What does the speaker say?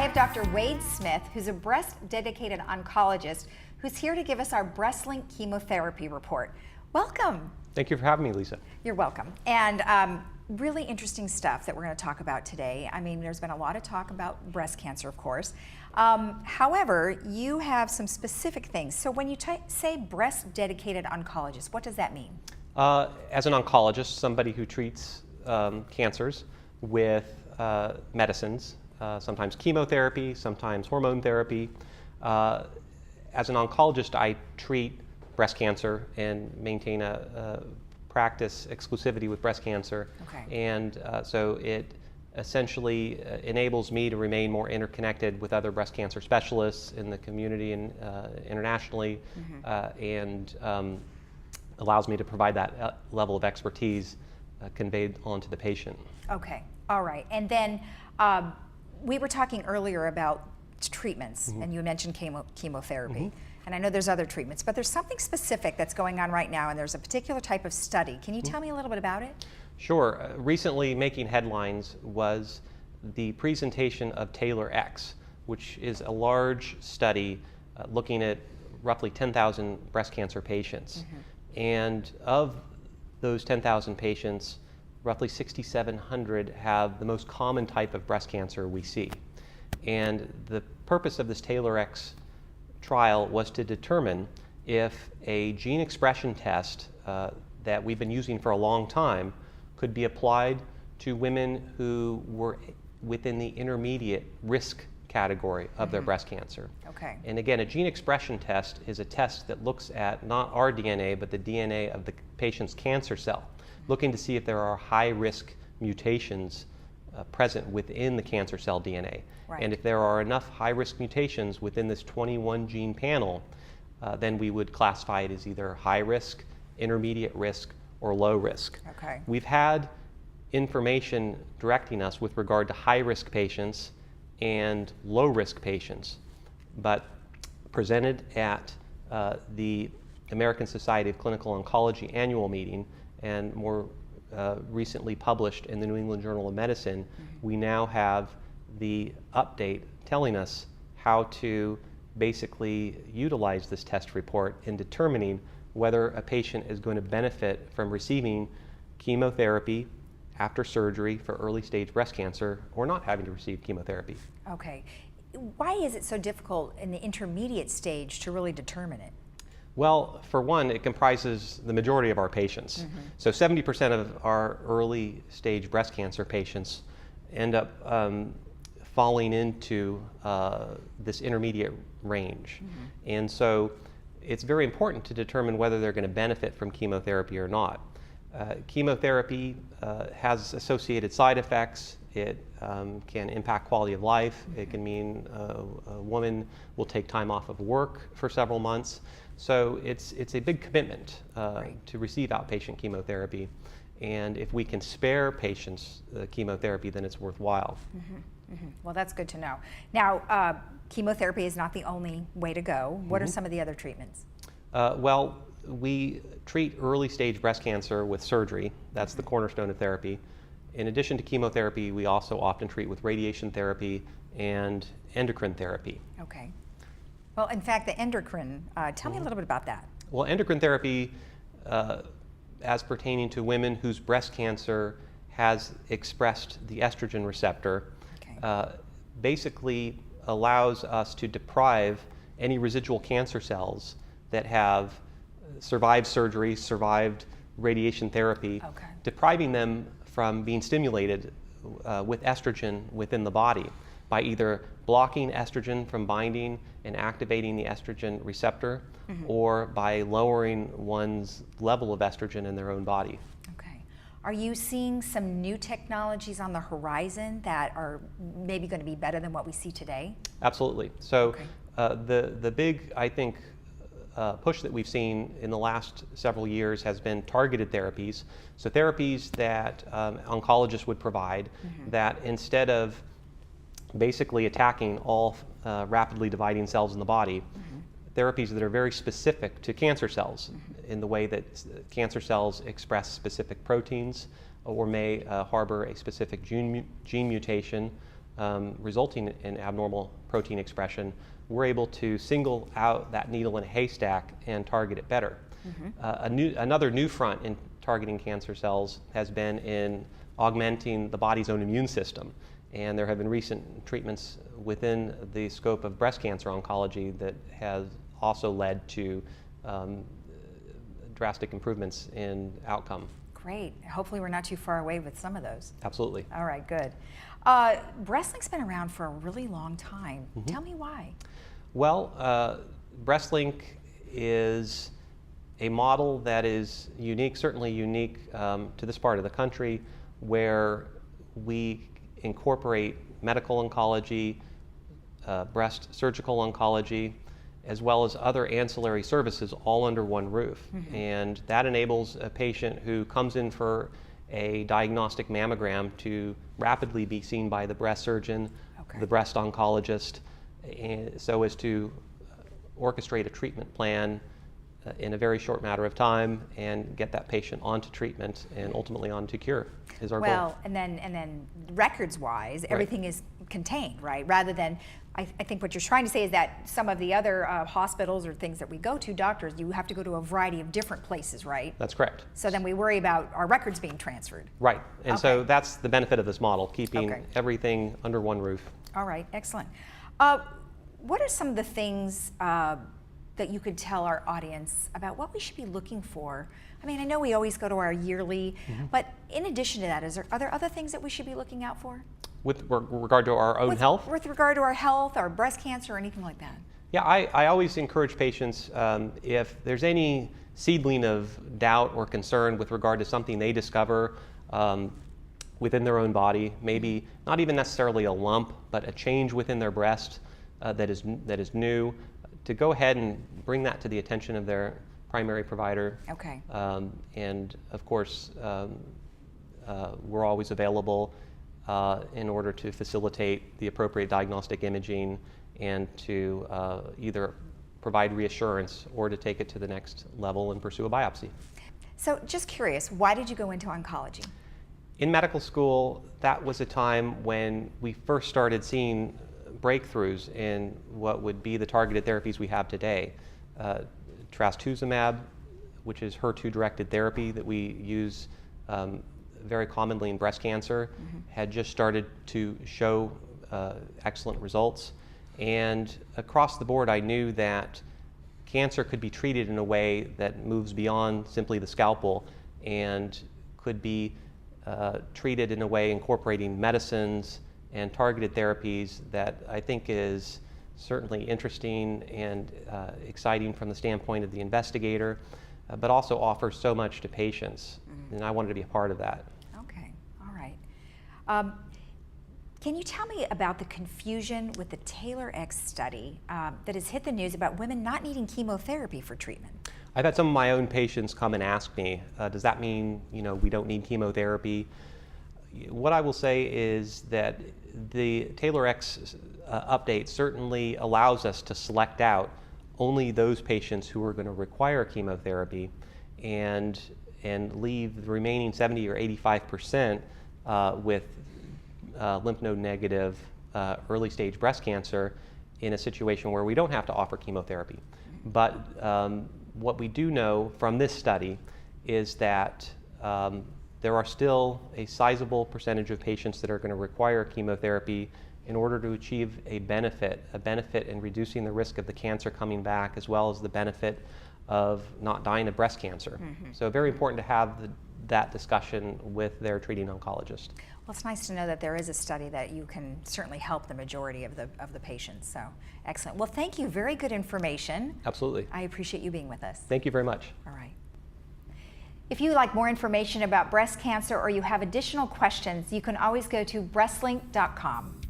have Dr. Wade Smith, who's a breast-dedicated oncologist, who's here to give us our Breastlink chemotherapy report. Welcome. Thank you for having me, Lisa. You're welcome. And really interesting stuff that we're going to talk about today. I mean, there's been a lot of talk about breast cancer, of course. However, you have some specific things. So when you say breast-dedicated oncologist, what does that mean? As an oncologist, somebody who treats cancers with medicines, sometimes chemotherapy, sometimes hormone therapy. As an oncologist, I treat breast cancer and maintain a practice exclusivity with breast cancer. Okay. And so it essentially enables me to remain more interconnected with other breast cancer specialists in the community and internationally, and allows me to provide that level of expertise conveyed onto the patient. Okay, all right. And then we were talking earlier about treatments, and you mentioned chemotherapy. And I know there's other treatments, but there's something specific that's going on right now, and there's a particular type of study. Can you tell me a little bit about it? Sure. Recently making headlines was the presentation of Tailor X, which is a large study looking at roughly 10,000 breast cancer patients. And of those 10,000 patients, roughly 6,700 have the most common type of breast cancer we see. And the purpose of this Tailor X trial was to determine if a gene expression test that we've been using for a long time could be applied to women who were within the intermediate risk category of their breast cancer. Okay. And again, a gene expression test is a test that looks at not our DNA, but the DNA of the patient's cancer cell, looking to see if there are high-risk mutations present within the cancer cell DNA. Right. And if there are enough high-risk mutations within this 21 gene panel, then we would classify it as either high risk, intermediate risk, or low risk. Okay. We've had information directing us with regard to high-risk patients and low-risk patients, but presented at the American Society of Clinical Oncology annual meeting and more recently published in the New England Journal of Medicine, we now have the update telling us how to basically utilize this test report in determining whether a patient is going to benefit from receiving chemotherapy after surgery for early stage breast cancer or not having to receive chemotherapy. Okay. Why is it so difficult in the intermediate stage to really determine it? Well, for one, it comprises the majority of our patients. So 70% of our early stage breast cancer patients end up falling into this intermediate range. And so it's very important to determine whether they're going to benefit from chemotherapy or not. Chemotherapy has associated side effects. It can impact quality of life. It can mean a woman will take time off of work for several months. So it's a big commitment to receive outpatient chemotherapy. And if we can spare patients chemotherapy, then it's worthwhile. Well, that's good to know. Now, chemotherapy is not the only way to go. What are some of the other treatments? Well, we treat early stage breast cancer with surgery. That's the cornerstone of therapy. In addition to chemotherapy, we also often treat with radiation therapy and endocrine therapy. Okay. Well, in fact, the endocrine, tell me a little bit about that. Well, endocrine therapy, as pertaining to women whose breast cancer has expressed the estrogen receptor, basically allows us to deprive any residual cancer cells that have survived surgery, survived radiation therapy, depriving them from being stimulated with estrogen within the body by either blocking estrogen from binding and activating the estrogen receptor, or by lowering one's level of estrogen in their own body. Okay. Are you seeing some new technologies on the horizon that are maybe going to be better than what we see today? Absolutely. So the big, I think, push that we've seen in the last several years has been targeted therapies. So therapies that oncologists would provide that instead of basically attacking all rapidly dividing cells in the body, therapies that are very specific to cancer cells in the way that cancer cells express specific proteins or may harbor a specific gene mutation resulting in abnormal protein expression, we're able to single out that needle in a haystack and target it better. Another new front in targeting cancer cells has been in augmenting the body's own immune system. And there have been recent treatments within the scope of breast cancer oncology that has also led to drastic improvements in outcome. Great. Hopefully we're not too far away with some of those. Absolutely. All right, good. Breastlink's been around for a really long time. Tell me why. Well, Breastlink is a model that is unique, certainly unique to this part of the country, where we incorporate medical oncology, breast surgical oncology, as well as other ancillary services all under one roof. And that enables a patient who comes in for a diagnostic mammogram to rapidly be seen by the breast surgeon, the breast oncologist, and so as to orchestrate a treatment plan in a very short matter of time and get that patient onto treatment and ultimately onto cure is our goal. Well, and then records-wise, everything is contained, right? Rather than, I think what you're trying to say is that some of the other hospitals or things that we go to, doctors, you have to go to a variety of different places, right? That's correct. So then we worry about our records being transferred. Right, and so that's the benefit of this model, keeping everything under one roof. All right, excellent. What are some of the things that you could tell our audience about what we should be looking for? I mean, I know we always go to our yearly, but in addition to that, are there other things that we should be looking out for? With regard to our own health? With regard to our health, our breast cancer, or anything like that? Yeah, I always encourage patients, if there's any seedling of doubt or concern with regard to something they discover within their own body, maybe not even necessarily a lump, but a change within their breast that is new, to go ahead and bring that to the attention of their primary provider. Okay. And of course, we're always available in order to facilitate the appropriate diagnostic imaging and to either provide reassurance or to take it to the next level and pursue a biopsy. So just curious, why did you go into oncology? In medical school, that was a time when we first started seeing breakthroughs in what would be the targeted therapies we have today. Trastuzumab, which is HER2-directed therapy that we use very commonly in breast cancer, had just started to show excellent results. And across the board, I knew that cancer could be treated in a way that moves beyond simply the scalpel and could be treated in a way incorporating medicines and targeted therapies that I think is certainly interesting and exciting from the standpoint of the investigator, but also offers so much to patients. And I wanted to be a part of that. Okay, all right. Can you tell me about the confusion with the Tailor X study that has hit the news about women not needing chemotherapy for treatment? I've had some of my own patients come and ask me, does that mean we don't need chemotherapy? What I will say is that the Tailor X update certainly allows us to select out only those patients who are going to require chemotherapy and leave the remaining 70 or 85% with lymph node negative early stage breast cancer in a situation where we don't have to offer chemotherapy. But what we do know from this study is that there are still a sizable percentage of patients that are going to require chemotherapy in order to achieve a benefit in reducing the risk of the cancer coming back, as well as the benefit of not dying of breast cancer. So very important to have that discussion with their treating oncologist. Well, it's nice to know that there is a study that you can certainly help the majority of the patients. So excellent. Well, thank you. Very good information. Absolutely. I appreciate you being with us. Thank you very much. All right. If you'd like more information about breast cancer or you have additional questions, you can always go to breastlink.com.